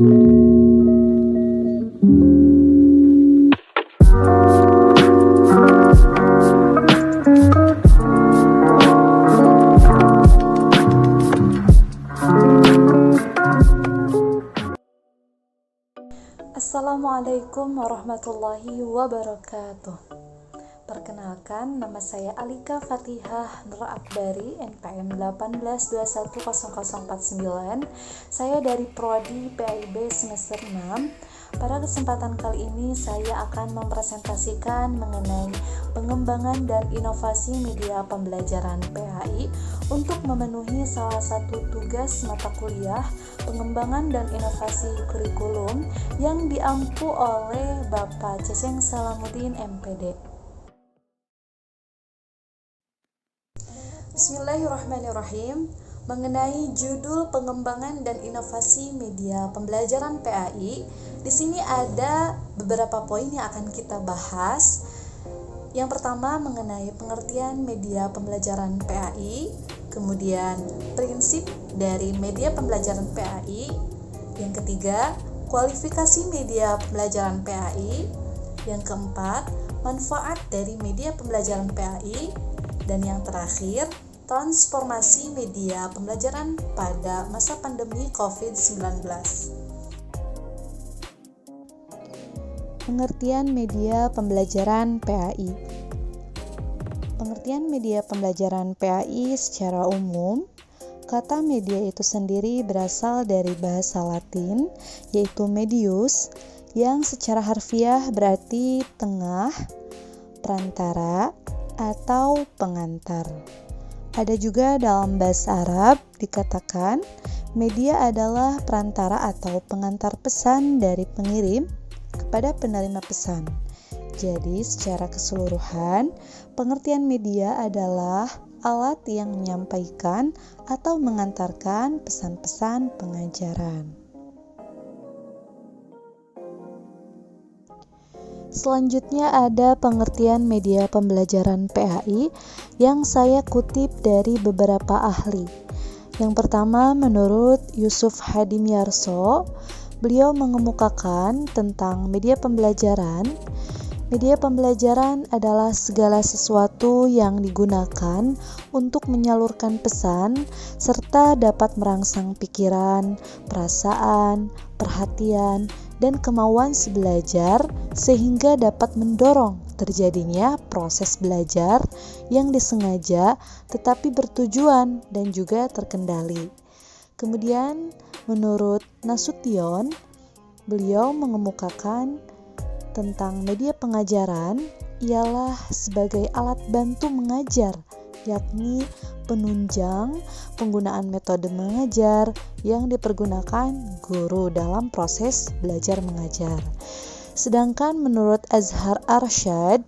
Assalamualaikum warahmatullahi wabarakatuh. Perkenalkan, nama saya Alika Fatihah Nur Akbari, NPM 18210049. Saya dari Prodi PAIB semester 6. Pada kesempatan kali ini saya akan mempresentasikan mengenai pengembangan dan inovasi media pembelajaran PAI untuk memenuhi salah satu tugas mata kuliah pengembangan dan inovasi kurikulum yang diampu oleh Bapak Ceceng Salamuddin MPD. Bismillahirrahmanirrahim. Mengenai judul pengembangan dan inovasi media pembelajaran PAI, di sini ada beberapa poin yang akan kita bahas. Yang pertama mengenai pengertian media pembelajaran PAI, kemudian prinsip dari media pembelajaran PAI. Yang ketiga, kualifikasi media pembelajaran PAI. Yang keempat, manfaat dari media pembelajaran PAI. Dan yang terakhir, transformasi media pembelajaran pada masa pandemi COVID-19. Pengertian media pembelajaran PAI. Pengertian media pembelajaran PAI secara umum, kata media itu sendiri berasal dari bahasa Latin, yaitu medius, yang secara harfiah berarti tengah, perantara, atau pengantar. Ada juga dalam bahasa Arab dikatakan media adalah perantara atau pengantar pesan dari pengirim kepada penerima pesan. Jadi secara keseluruhan, pengertian media adalah alat yang menyampaikan atau mengantarkan pesan-pesan pengajaran. Selanjutnya ada pengertian media pembelajaran PAI yang saya kutip dari beberapa ahli. Yang pertama menurut Yusuf Hadimyarso, beliau mengemukakan tentang media pembelajaran. Media pembelajaran adalah segala sesuatu yang digunakan untuk menyalurkan pesan serta dapat merangsang pikiran, perasaan, perhatian, dan kemauan si belajar sehingga dapat mendorong terjadinya proses belajar yang disengaja tetapi bertujuan dan juga terkendali. Kemudian menurut Nasution, beliau mengemukakan tentang media pengajaran ialah sebagai alat bantu mengajar, yakni penunjang penggunaan metode mengajar yang dipergunakan guru dalam proses belajar mengajar. Sedangkan menurut Azhar Arsyad,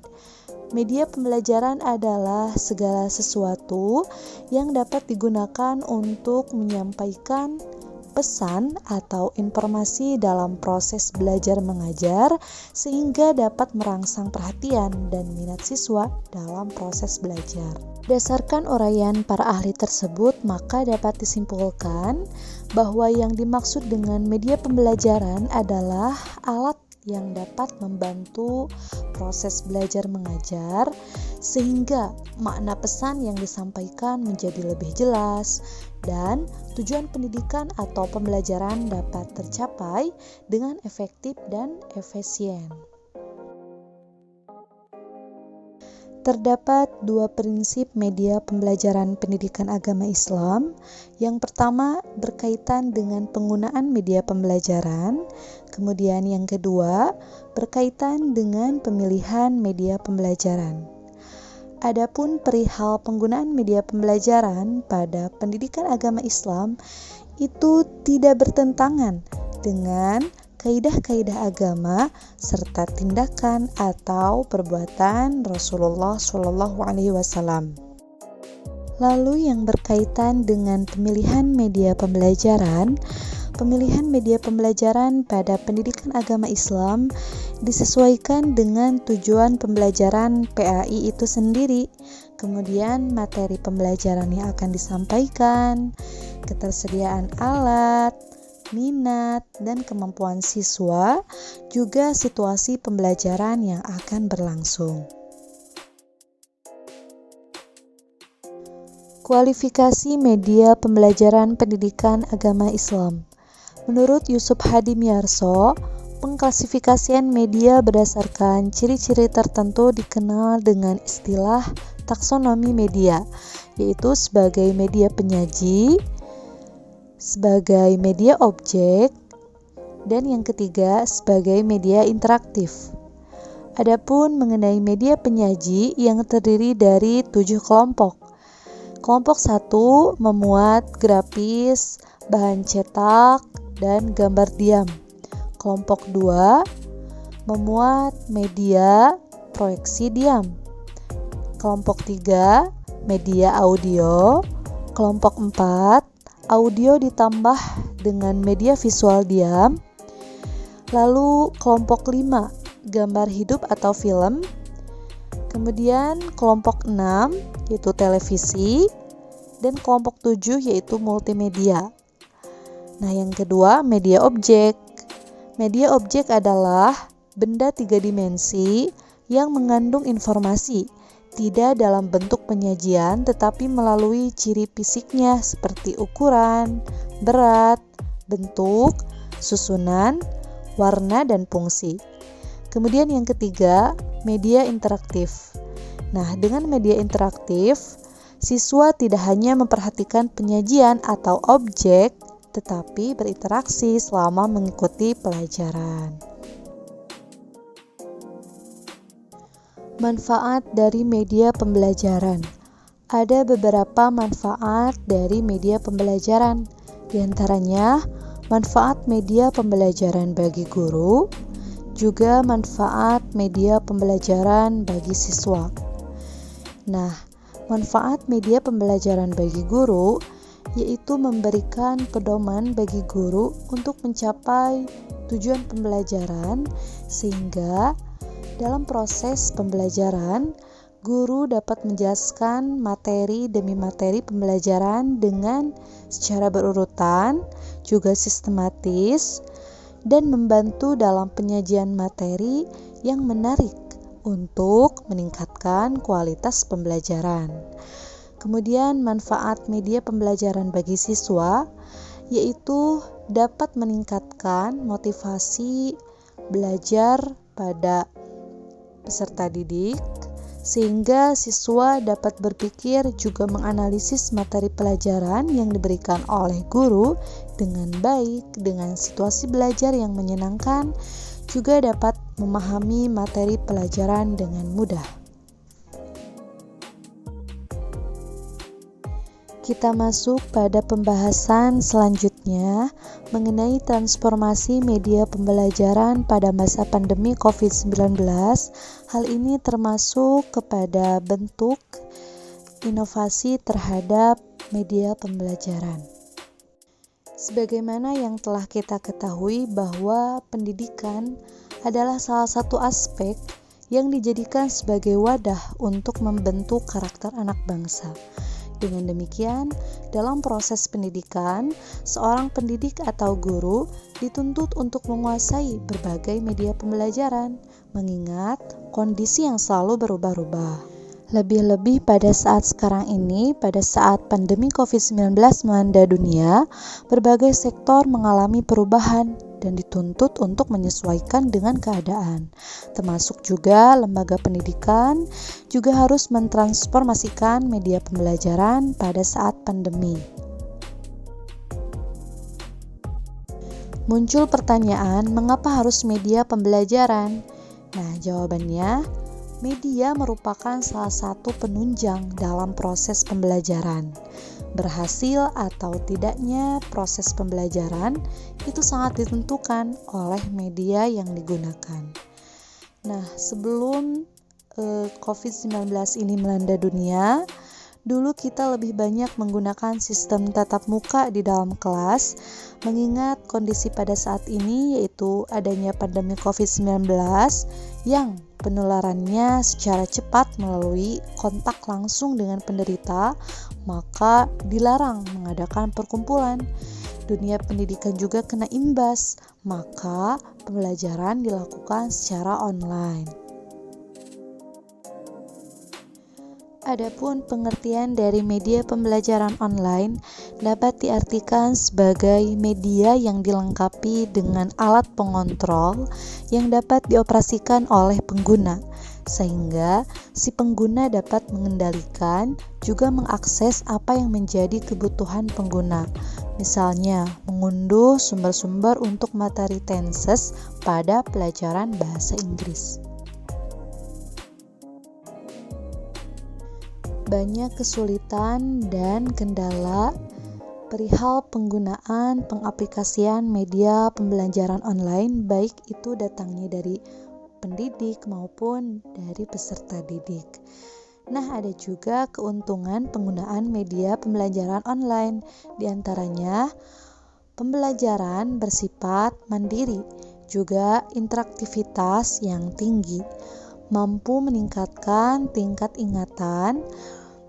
media pembelajaran adalah segala sesuatu yang dapat digunakan untuk menyampaikan pesan atau informasi dalam proses belajar mengajar sehingga dapat merangsang perhatian dan minat siswa dalam proses belajar. Berdasarkan uraian para ahli tersebut, maka dapat disimpulkan bahwa yang dimaksud dengan media pembelajaran adalah alat yang dapat membantu proses belajar mengajar sehingga makna pesan yang disampaikan menjadi lebih jelas dan tujuan pendidikan atau pembelajaran dapat tercapai dengan efektif dan efisien. Terdapat dua prinsip media pembelajaran pendidikan agama Islam. Yang pertama berkaitan dengan penggunaan media pembelajaran, kemudian yang kedua berkaitan dengan pemilihan media pembelajaran. Adapun perihal penggunaan media pembelajaran pada pendidikan agama Islam itu tidak bertentangan dengan kaidah-kaidah agama serta tindakan atau perbuatan Rasulullah SAW. Lalu yang berkaitan dengan pemilihan media pembelajaran pada pendidikan agama Islam disesuaikan dengan tujuan pembelajaran PAI itu sendiri, kemudian materi pembelajaran yang akan disampaikan, ketersediaan alat, minat, dan kemampuan siswa, juga situasi pembelajaran yang akan berlangsung. Kualifikasi media pembelajaran pendidikan agama Islam. Menurut Yusuf Hadimyarso, pengklasifikasian media berdasarkan ciri-ciri tertentu dikenal dengan istilah taksonomi media, yaitu sebagai media penyaji, sebagai media objek, dan yang ketiga sebagai media interaktif. Adapun mengenai media penyaji yang terdiri dari 7 kelompok. Kelompok 1 memuat grafis, bahan cetak, dan gambar diam. Kelompok 2 memuat media proyeksi diam. Kelompok 3 media audio. Kelompok 4 audio ditambah dengan media visual diam. Lalu kelompok 5 gambar hidup atau film. Kemudian kelompok 6 yaitu televisi, dan kelompok 7 yaitu multimedia. Nah, yang kedua media objek. Media objek adalah benda 3 dimensi yang mengandung informasi, tidak dalam bentuk penyajian tetapi melalui ciri fisiknya seperti ukuran, berat, bentuk, susunan, warna, dan fungsi. Kemudian yang ketiga, media interaktif. Nah, dengan media interaktif, siswa tidak hanya memperhatikan penyajian atau objek, tetapi berinteraksi selama mengikuti pelajaran. Manfaat dari media pembelajaran. Ada beberapa manfaat dari media pembelajaran. Di antaranya, manfaat media pembelajaran bagi guru, juga manfaat media pembelajaran bagi siswa. Nah, manfaat media pembelajaran bagi guru yaitu memberikan pedoman bagi guru untuk mencapai tujuan pembelajaran, sehingga dalam proses pembelajaran guru dapat menjelaskan materi demi materi pembelajaran dengan secara berurutan, juga sistematis, dan membantu dalam penyajian materi yang menarik untuk meningkatkan kualitas pembelajaran. Kemudian manfaat media pembelajaran bagi siswa yaitu dapat meningkatkan motivasi belajar pada peserta didik, sehingga siswa dapat berpikir juga menganalisis materi pelajaran yang diberikan oleh guru dengan baik, dengan situasi belajar yang menyenangkan, juga dapat memahami materi pelajaran dengan mudah. Kita masuk pada pembahasan selanjutnya mengenai transformasi media pembelajaran pada masa pandemi COVID-19. Hal ini termasuk kepada bentuk inovasi terhadap media pembelajaran. Sebagaimana yang telah kita ketahui bahwa pendidikan adalah salah satu aspek yang dijadikan sebagai wadah untuk membentuk karakter anak bangsa. Dengan demikian, dalam proses pendidikan, seorang pendidik atau guru dituntut untuk menguasai berbagai media pembelajaran, mengingat kondisi yang selalu berubah-ubah. Lebih-lebih pada saat sekarang ini, pada saat pandemi COVID-19 melanda dunia, berbagai sektor mengalami perubahan dan dituntut untuk menyesuaikan dengan keadaan. Termasuk juga lembaga pendidikan juga harus mentransformasikan media pembelajaran pada saat pandemi. Muncul pertanyaan, mengapa harus media pembelajaran? Nah, jawabannya, media merupakan salah satu penunjang dalam proses pembelajaran. Berhasil atau tidaknya proses pembelajaran itu sangat ditentukan oleh media yang digunakan. Nah, sebelum COVID-19 ini melanda dunia, dulu kita lebih banyak menggunakan sistem tatap muka di dalam kelas, mengingat kondisi pada saat ini yaitu adanya pandemi COVID-19 yang penularannya secara cepat melalui kontak langsung dengan penderita, maka dilarang mengadakan perkumpulan. dunia pendidikan juga kena imbas, maka pembelajaran dilakukan secara online. Adapun pengertian dari media pembelajaran online dapat diartikan sebagai media yang dilengkapi dengan alat pengontrol yang dapat dioperasikan oleh pengguna, sehingga si pengguna dapat mengendalikan juga mengakses apa yang menjadi kebutuhan pengguna. Misalnya, mengunduh sumber-sumber untuk materi tenses pada pelajaran bahasa Inggris. Banyak kesulitan dan kendala perihal penggunaan pengaplikasian media pembelajaran online, baik itu datangnya dari pendidik maupun dari peserta didik. Nah, ada juga keuntungan penggunaan media pembelajaran online. Di antaranya, pembelajaran bersifat mandiri, juga interaktivitas yang tinggi, mampu meningkatkan tingkat ingatan,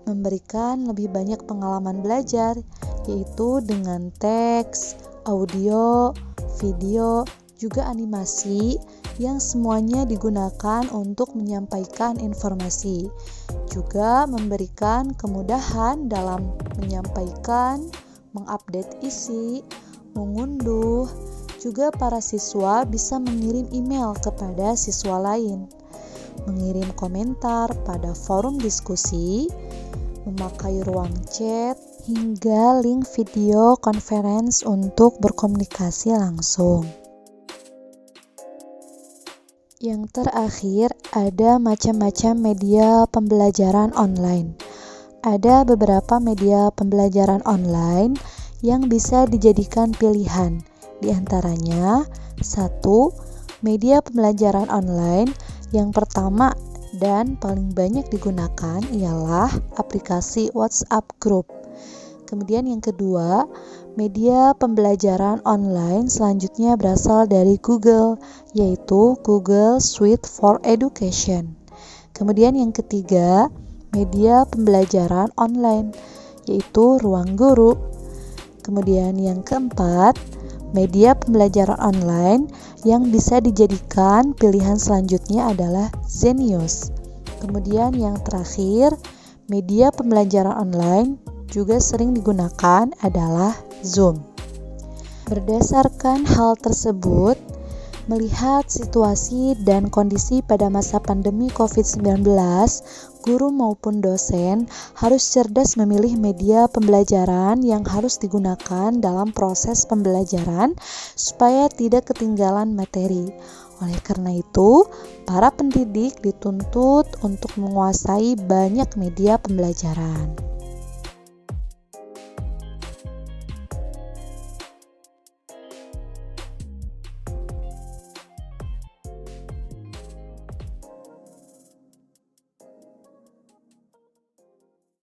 memberikan lebih banyak pengalaman belajar, yaitu dengan teks, audio, video, juga animasi yang semuanya digunakan untuk menyampaikan informasi. Juga memberikan kemudahan dalam menyampaikan, mengupdate isi, mengunduh. Juga para siswa bisa mengirim email kepada siswa lain, mengirim komentar pada forum diskusi, memakai ruang chat, hingga link video conference untuk berkomunikasi langsung. Yang terakhir, ada macam-macam media pembelajaran online. Ada beberapa media pembelajaran online yang bisa dijadikan pilihan. Di antaranya, 1. Media pembelajaran online yang pertama dan paling banyak digunakan ialah aplikasi WhatsApp Group. Kemudian yang kedua, media pembelajaran online selanjutnya berasal dari Google, yaitu Google Suite for Education. Kemudian yang ketiga, media pembelajaran online, yaitu Ruang Guru. Kemudian yang keempat, media pembelajaran online yang bisa dijadikan pilihan selanjutnya adalah Zenius. Kemudian yang terakhir, media pembelajaran online juga sering digunakan adalah Zoom. Berdasarkan hal tersebut, melihat situasi dan kondisi pada masa pandemi COVID-19, guru maupun dosen harus cerdas memilih media pembelajaran yang harus digunakan dalam proses pembelajaran supaya tidak ketinggalan materi. Oleh karena itu, para pendidik dituntut untuk menguasai banyak media pembelajaran.